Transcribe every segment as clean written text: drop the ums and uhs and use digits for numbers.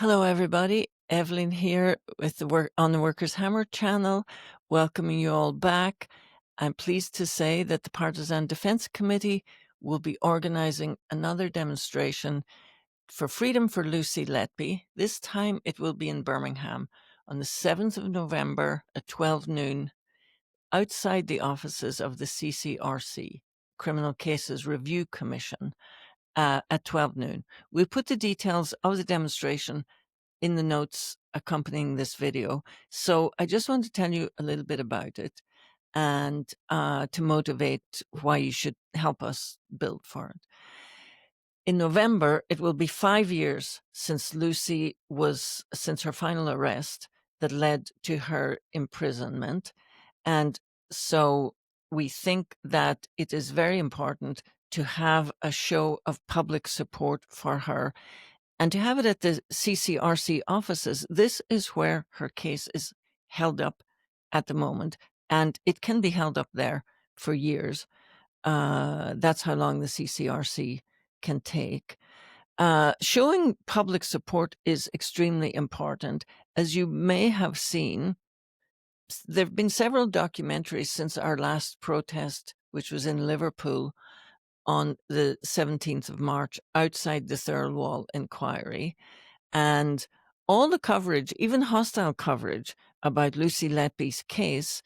Hello, everybody. Evelyn here with on the Workers' Hammer channel, welcoming you all back. I'm pleased to say that the Partisan Defence Committee will be organising another demonstration for freedom for Lucy Letby. This time it will be in Birmingham on the 7th of November at 12 noon outside the offices of the CCRC, Criminal Cases Review Commission, at 12 noon. We'll put the details of the demonstration in the notes accompanying this video. So I just want to tell you a little bit about it and to motivate why you should help us build for it. In November, it will be 5 years since her final arrest that led to her imprisonment. And so we think that it is very important to have a show of public support for her and to have it at the CCRC offices. This is where her case is held up at the moment, and it can be held up there for years. That's how long the CCRC can take. Showing public support is extremely important. As you may have seen, there have been several documentaries since our last protest, which was in Liverpool on the 17th of March outside the Thirlwall inquiry. And all the coverage, even hostile coverage about Lucy Letby's case,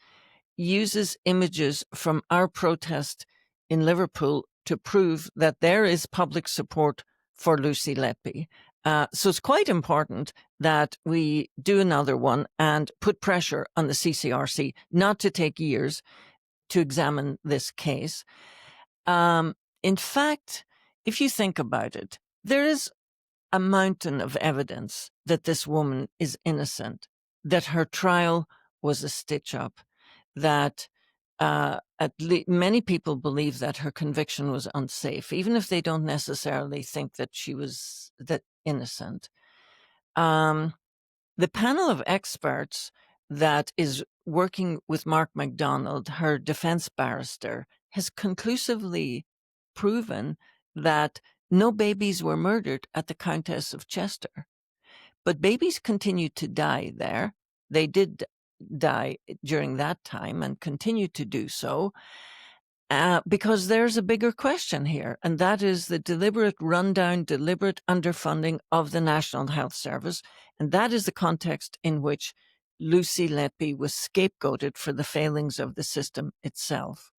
uses images from our protest in Liverpool to prove that there is public support for Lucy Letby. So it's quite important that we do another one and put pressure on the CCRC not to take years to examine this case. In fact, if you think about it, there is a mountain of evidence that this woman is innocent, that her trial was a stitch-up, that many people believe that her conviction was unsafe, even if they don't necessarily think that she was innocent. The panel of experts that is working with Mark MacDonald, her defense barrister, has conclusively proven that no babies were murdered at the Countess of Chester. But babies continued to die there. They did die during that time and continue to do so because there's a bigger question here, and that is the deliberate rundown, deliberate underfunding of the National Health Service. And that is the context in which Lucy Letby was scapegoated for the failings of the system itself.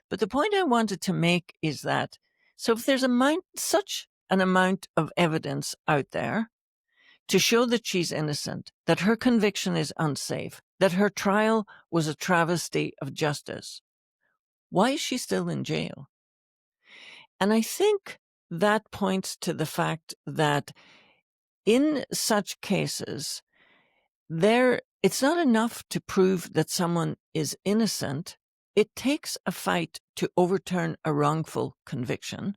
But the point I wanted to make is that, so if there's such an amount of evidence out there to show that she's innocent, that her conviction is unsafe, that her trial was a travesty of justice, why is she still in jail? And I think that points to the fact that in such cases, it's not enough to prove that someone is innocent. It takes a fight to overturn a wrongful conviction.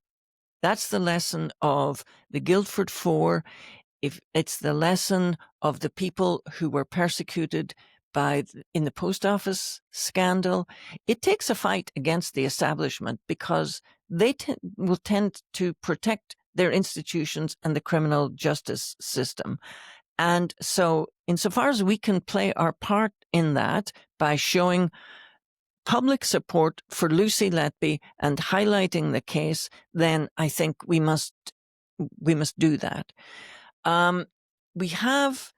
That's the lesson of the Guildford Four. If it's the lesson of the people who were persecuted in the post office scandal, it takes a fight against the establishment because they will tend to protect their institutions and the criminal justice system. And so insofar as we can play our part in that by showing public support for Lucy Letby and highlighting the case, then I think we must do that. We have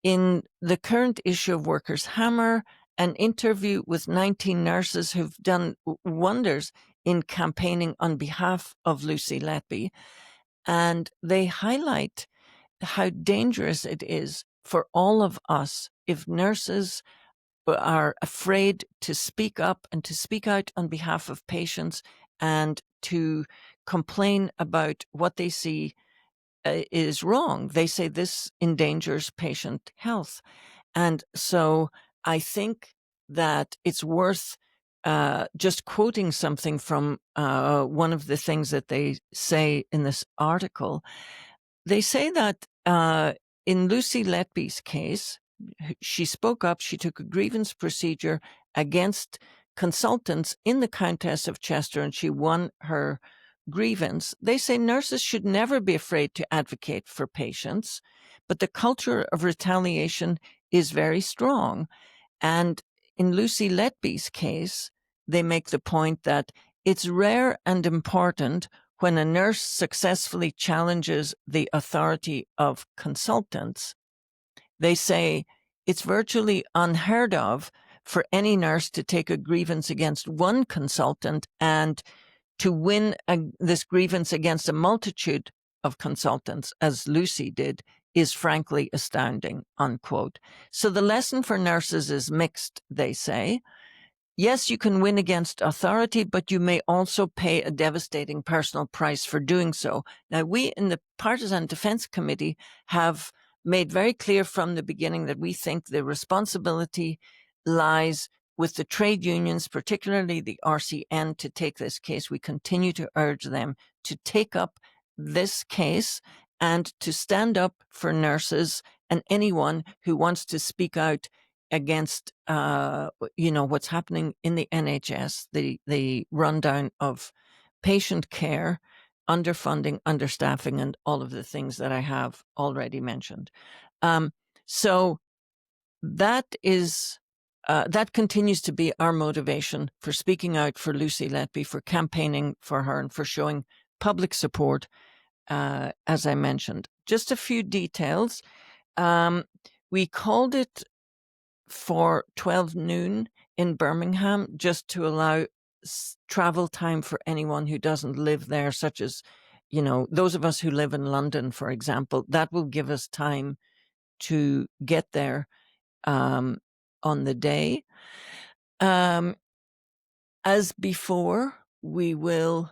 in the current issue of Workers' Hammer an interview with 19 nurses who've done wonders in campaigning on behalf of Lucy Letby. And they highlight how dangerous it is for all of us if nurses are afraid to speak up and to speak out on behalf of patients and to complain about what they see is wrong. They say this endangers patient health. And so I think that it's worth just quoting something from one of the things that they say in this article. They say that in Lucy Letby's case, she spoke up, she took a grievance procedure against consultants in the Countess of Chester, and she won her grievance, they say nurses should never be afraid to advocate for patients, but the culture of retaliation is very strong. And in Lucy Letby's case, they make the point that it's rare and important when a nurse successfully challenges the authority of consultants. They say it's virtually unheard of for any nurse to take a grievance against one consultant and to win this grievance against a multitude of consultants, as Lucy did, is frankly astounding, unquote. So the lesson for nurses is mixed, they say. Yes, you can win against authority, but you may also pay a devastating personal price for doing so. Now, we in the Partisan Defense Committee have made very clear from the beginning that we think the responsibility lies with the trade unions, particularly the RCN, to take this case. We continue to urge them to take up this case and to stand up for nurses and anyone who wants to speak out against, what's happening in the NHS, the rundown of patient care, underfunding, understaffing, and all of the things that I have already mentioned. So that is that continues to be our motivation for speaking out for Lucy Letby, for campaigning for her, and for showing public support. As I mentioned, just a few details. We called it for 12 noon in Birmingham, just to allow travel time for anyone who doesn't live there, such as, those of us who live in London, for example. That will give us time to get there on the day. As before, we will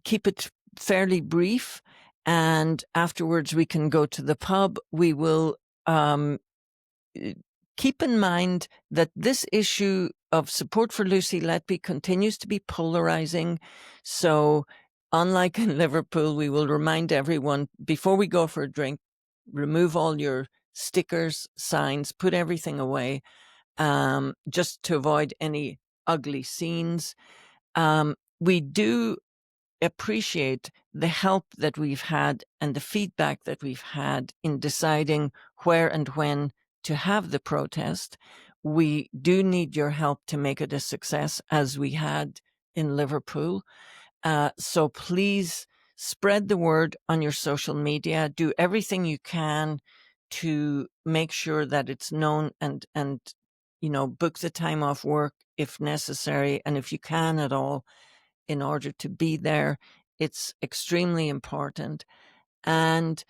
keep it fairly brief, and afterwards we can go to the pub. We will keep in mind that this issue of support for Lucy Letby continues to be polarizing. So unlike in Liverpool, we will remind everyone before we go for a drink, remove all your stickers, signs, put everything away, just to avoid any ugly scenes. We do appreciate the help that we've had and the feedback that we've had in deciding where and when to have the protest. We do need your help to make it a success, as we had in Liverpool. So please spread the word on your social media. Do everything you can to make sure that it's known, and book the time off work if necessary, and if you can at all, in order to be there. It's extremely important. And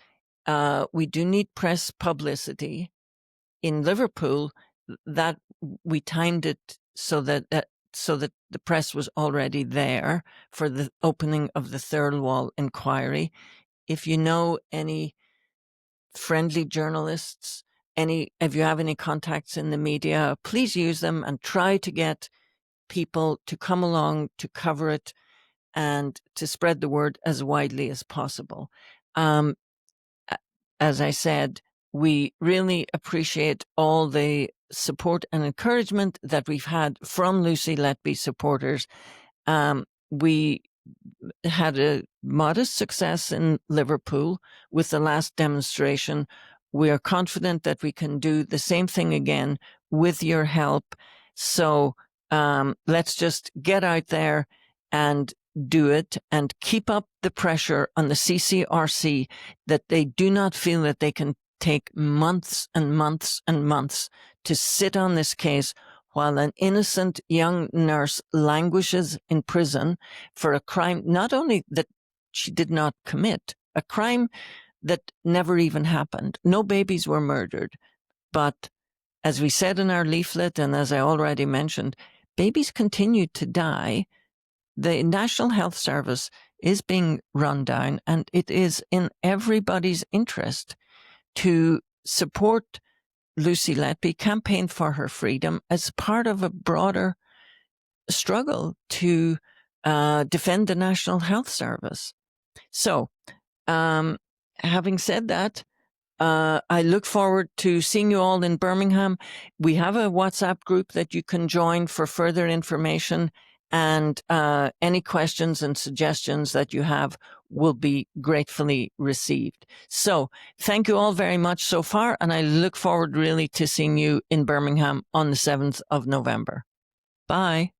we do need press publicity. In Liverpool, that we timed it so that the press was already there for the opening of the Thirlwall inquiry. If you know any friendly journalists, if you have any contacts in the media, please use them and try to get people to come along to cover it and to spread the word as widely as possible. As I said, we really appreciate all the support and encouragement that we've had from Lucy Letby supporters. We had a modest success in Liverpool with the last demonstration. We are confident that we can do the same thing again with your help. So let's just get out there and do it, and keep up the pressure on the CCRC that they do not feel that they can take months and months and months to sit on this case while an innocent young nurse languishes in prison for a crime not only that she did not commit, a crime that never even happened. No babies were murdered. But as we said in our leaflet, and as I already mentioned, babies continue to die. The National Health Service is being run down, and it is in everybody's interest to support Lucy Letby, campaign for her freedom as part of a broader struggle to defend the National Health Service. So, having said that, I look forward to seeing you all in Birmingham. We have a WhatsApp group that you can join for further information. and any questions and suggestions that you have will be gratefully received. So thank you all very much so far, and I look forward really to seeing you in Birmingham on the 7th of November. Bye.